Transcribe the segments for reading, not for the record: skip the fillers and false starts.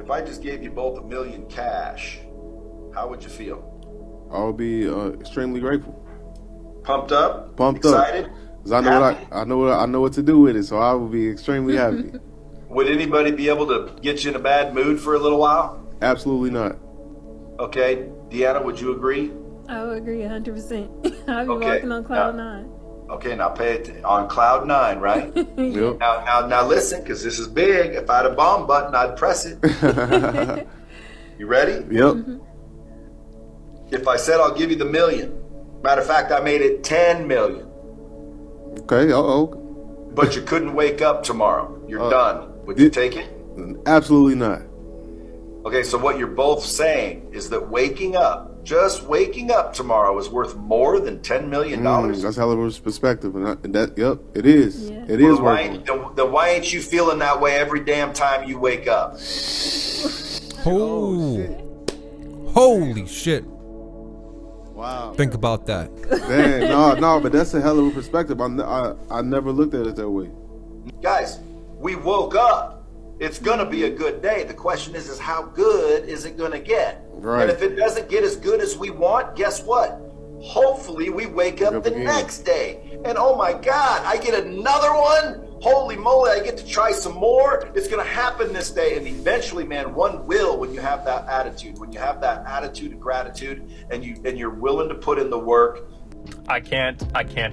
if I just gave you both $1 million cash, how would you feel? I would be extremely grateful. Pumped up? Pumped excited? up. Because I know what to do with it, so I will be extremely happy. Would anybody be able to get you in a bad mood for a little while? Absolutely not. Okay, Deanna, would you agree? I would agree 100%. I'll be walking on cloud nine. Okay, now pay it on cloud nine, right? Yep. Now listen, because this is big. If I had a bomb button, I'd press it. You ready? Yep. Mm-hmm. If I said I'll give you the $1 million, matter of fact, I made it 10 million. Okay. But you couldn't wake up tomorrow. You're done. Would you take it? Absolutely not. Okay, so what you're both saying is that just waking up tomorrow is worth more than $10 million. That's hell of a perspective, and yep, it is. Yeah. It is worth it. Then why ain't you feeling that way every damn time you wake up? Holy shit. Wow. Think about that. Damn, no, but that's a hell of a perspective. I never looked at it that way. Guys, we woke up. It's going to be a good day. The question is how good is it going to get? Right. And if it doesn't get as good as we want, guess what? Hopefully we wake up the next day. And oh my God, I get another one? Holy moly, I get to try some more. It's going to happen this day. And eventually, man, one will when you have that attitude. When you have that attitude of gratitude and you're willing to put in the work. I can't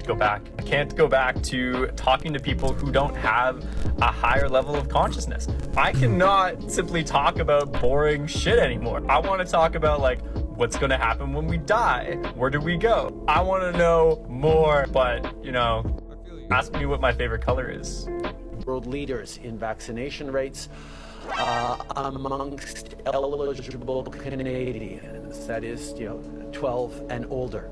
go back. I can't go back to talking to people who don't have a higher level of consciousness. I cannot simply talk about boring shit anymore. I want to talk about like what's going to happen when we die. Where do we go? I want to know more, but ask me what my favorite color is. World leaders in vaccination rates amongst eligible Canadians, that is, 12 and older.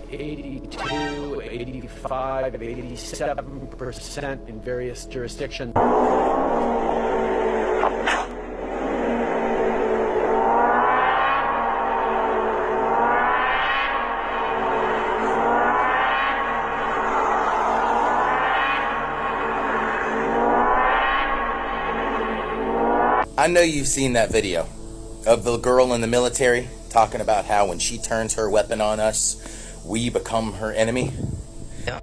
82, 85, 87% in various jurisdictions. I know you've seen that video of the girl in the military talking about how when she turns her weapon on us, we become her enemy.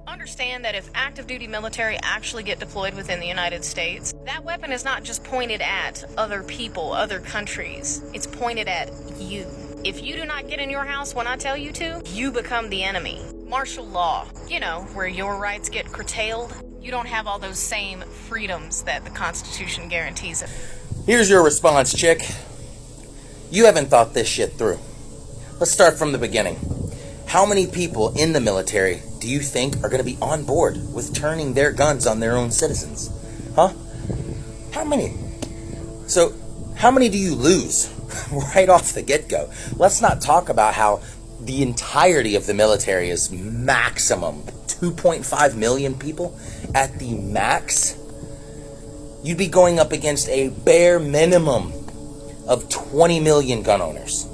Understand that if active duty military actually get deployed within the United States, that weapon is not just pointed at other people, other countries. It's pointed at you. If you do not get in your house when I tell you to, you become the enemy. Martial law, where your rights get curtailed. You don't have all those same freedoms that the Constitution guarantees. Here's your response, chick. You haven't thought this shit through. Let's start from the beginning. How many people in the military do you think are going to be on board with turning their guns on their own citizens? Huh? How many? So, how many do you lose right off the get-go? Let's not talk about how the entirety of the military is maximum 2.5 million people at the max. You'd be going up against a bare minimum of 20 million gun owners.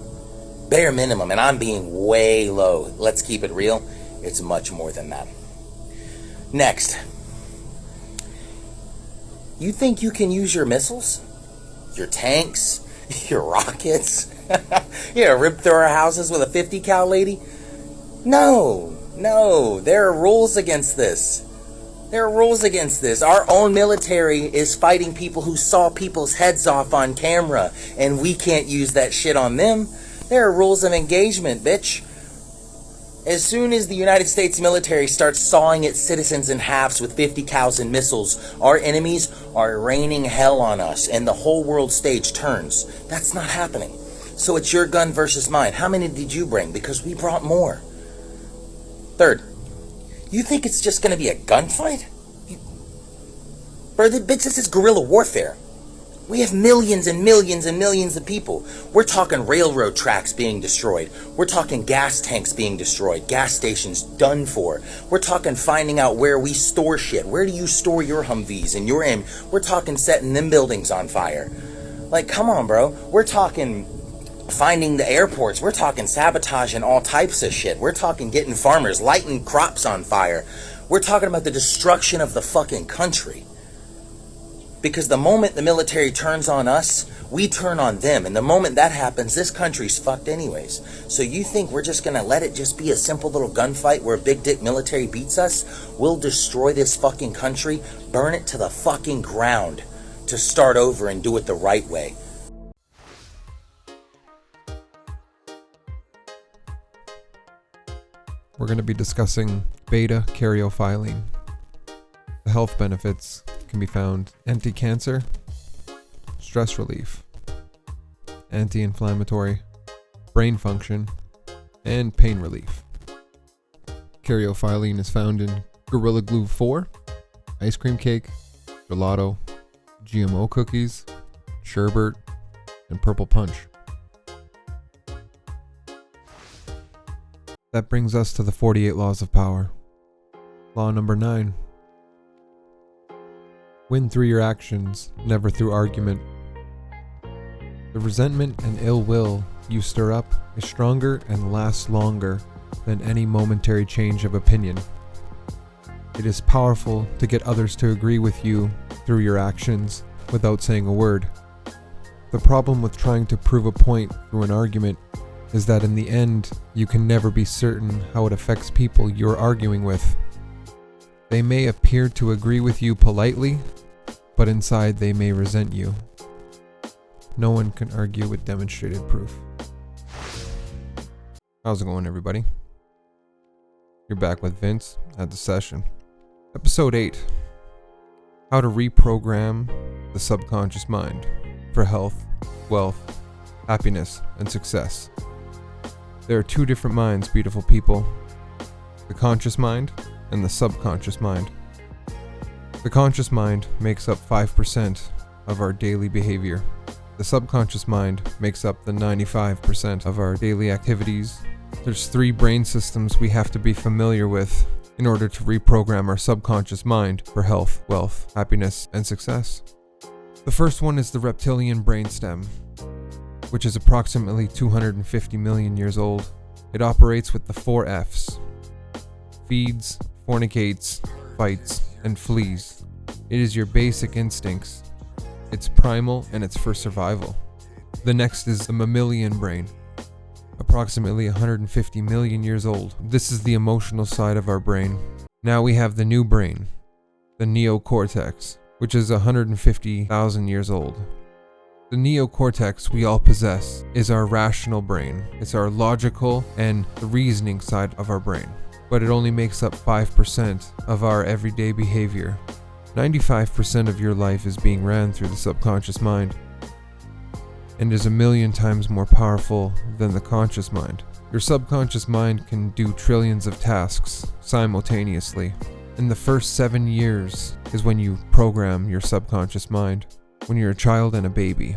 Bare minimum, and I'm being way low. Let's keep it real. It's much more than that. Next. You think you can use your missiles? Your tanks? Your rockets? Rip through our houses with a 50 cal lady? No, there are rules against this. Our own military is fighting people who saw people's heads off on camera, and we can't use that shit on them. There are rules of engagement, bitch. As soon as the United States military starts sawing its citizens in halves with 50 cals and missiles, our enemies are raining hell on us, and the whole world stage turns. That's not happening. So it's your gun versus mine. How many did you bring? Because we brought more. Third, you think it's just going to be a gunfight? Bro, bitch, this is guerrilla warfare. We have millions and millions and millions of people. We're talking railroad tracks being destroyed. We're talking gas tanks being destroyed. Gas stations done for. We're talking finding out where we store shit. Where do you store your Humvees and your M? We're talking setting them buildings on fire. Like, come on, bro. We're talking finding the airports. We're talking sabotaging all types of shit. We're talking getting farmers, lighting crops on fire. We're talking about the destruction of the fucking country. Because the moment the military turns on us, we turn on them. And the moment that happens, this country's fucked anyways. So you think we're just gonna let it just be a simple little gunfight where a big dick military beats us? We'll destroy this fucking country, burn it to the fucking ground to start over and do it the right way. We're going to be discussing beta karyophylline. The health benefits can be found anti-cancer, stress relief, anti-inflammatory, brain function, and pain relief. Karyophylline is found in Gorilla Glue 4, ice cream cake, gelato, GMO cookies, sherbet, and purple punch. That brings us to the 48 laws of power. Law number 9. Win through your actions, never through argument. The resentment and ill will you stir up is stronger and lasts longer than any momentary change of opinion. It is powerful to get others to agree with you through your actions without saying a word. The problem with trying to prove a point through an argument is that in the end, you can never be certain how it affects people you're arguing with. They may appear to agree with you politely, but inside they may resent you. No one can argue with demonstrated proof. How's it going, everybody? You're back with Vince at the session. Episode 8. How to reprogram the subconscious mind for health, wealth, happiness, and success. There are two different minds, beautiful people. The conscious mind and the subconscious mind. The conscious mind makes up 5% of our daily behavior. The subconscious mind makes up the 95% of our daily activities. There's 3 brain systems we have to be familiar with in order to reprogram our subconscious mind for health, wealth, happiness, and success. The first one is the reptilian brainstem, which is approximately 250 million years old. It operates with the 4 F's. Feeds, fornicates, fights, and flees. It is your basic instincts. It's primal and it's for survival. The next is the mammalian brain, approximately 150 million years old. This is the emotional side of our brain. Now we have the new brain, the neocortex, which is 150,000 years old. The neocortex we all possess is our rational brain. It's our logical and the reasoning side of our brain. But it only makes up 5% of our everyday behavior. 95% of your life is being ran through the subconscious mind and is a million times more powerful than the conscious mind. Your subconscious mind can do trillions of tasks simultaneously. And the first 7 years is when you program your subconscious mind. When you're a child and a baby,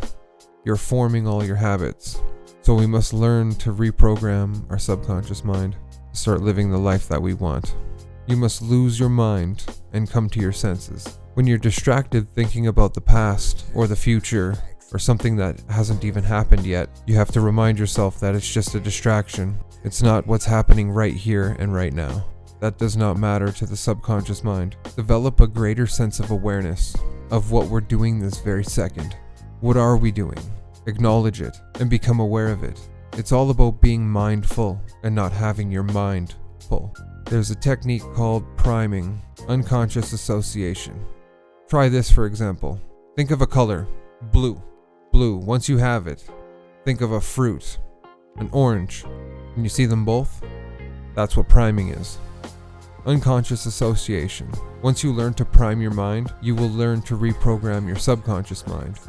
you're forming all your habits. So we must learn to reprogram our subconscious mind to start living the life that we want. You must lose your mind and come to your senses. When you're distracted thinking about the past or the future or something that hasn't even happened yet, you have to remind yourself that it's just a distraction. It's not what's happening right here and right now. That does not matter to the subconscious mind. Develop a greater sense of awareness of what we're doing this very second. What are we doing? Acknowledge it and become aware of it. It's all about being mindful and not having your mind full. There's a technique called priming, unconscious association. Try this, for example. Think of a color, blue. Blue, once you have it, think of a fruit, an orange. Can you see them both? That's what priming is. Unconscious association. Once you learn to prime your mind, you will learn to reprogram your subconscious mind.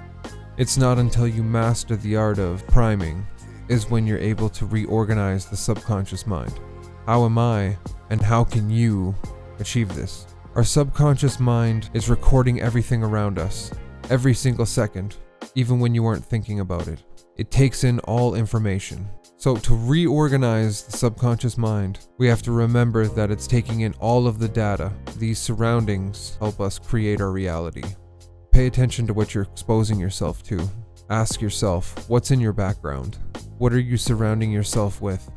It's not until you master the art of priming is when you're able to reorganize the subconscious mind. How am I and how can you achieve this? Our subconscious mind is recording everything around us, every single second, even when you aren't thinking about it. It takes in all information. So to reorganize the subconscious mind, we have to remember that it's taking in all of the data. These surroundings help us create our reality. Pay attention to what you're exposing yourself to. Ask yourself, what's in your background? What are you surrounding yourself with?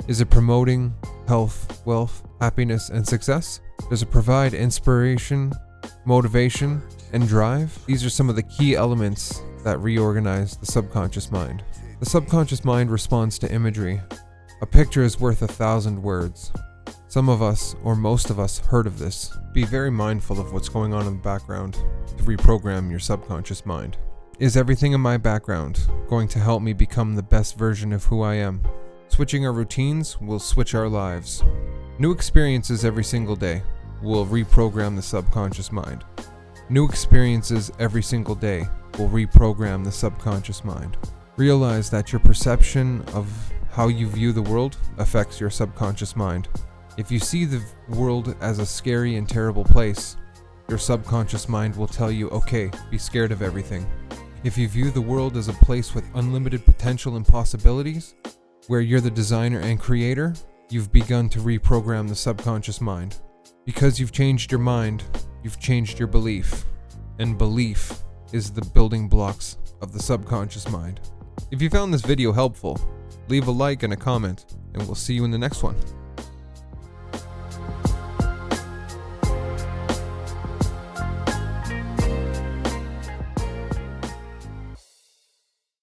Is it promoting health, wealth, happiness, and success? Does it provide inspiration motivation, and drive. These are some of the key elements that reorganize the subconscious mind. The subconscious mind responds to imagery. A picture is worth 1,000 words. Some of us, or most of us, heard of this. Be very mindful of what's going on in the background to reprogram your subconscious mind. Is everything in my background going to help me become the best version of who I am? Switching our routines will switch our lives. New experiences every single day will reprogram the subconscious mind. New experiences every single day will reprogram the subconscious mind. Realize that your perception of how you view the world affects your subconscious mind. If you see the world as a scary and terrible place, your subconscious mind will tell you, okay, be scared of everything. If you view the world as a place with unlimited potential and possibilities, where you're the designer and creator, you've begun to reprogram the subconscious mind. Because you've changed your mind, you've changed your belief. And belief is the building blocks of the subconscious mind. If you found this video helpful, leave a like and a comment, and we'll see you in the next one.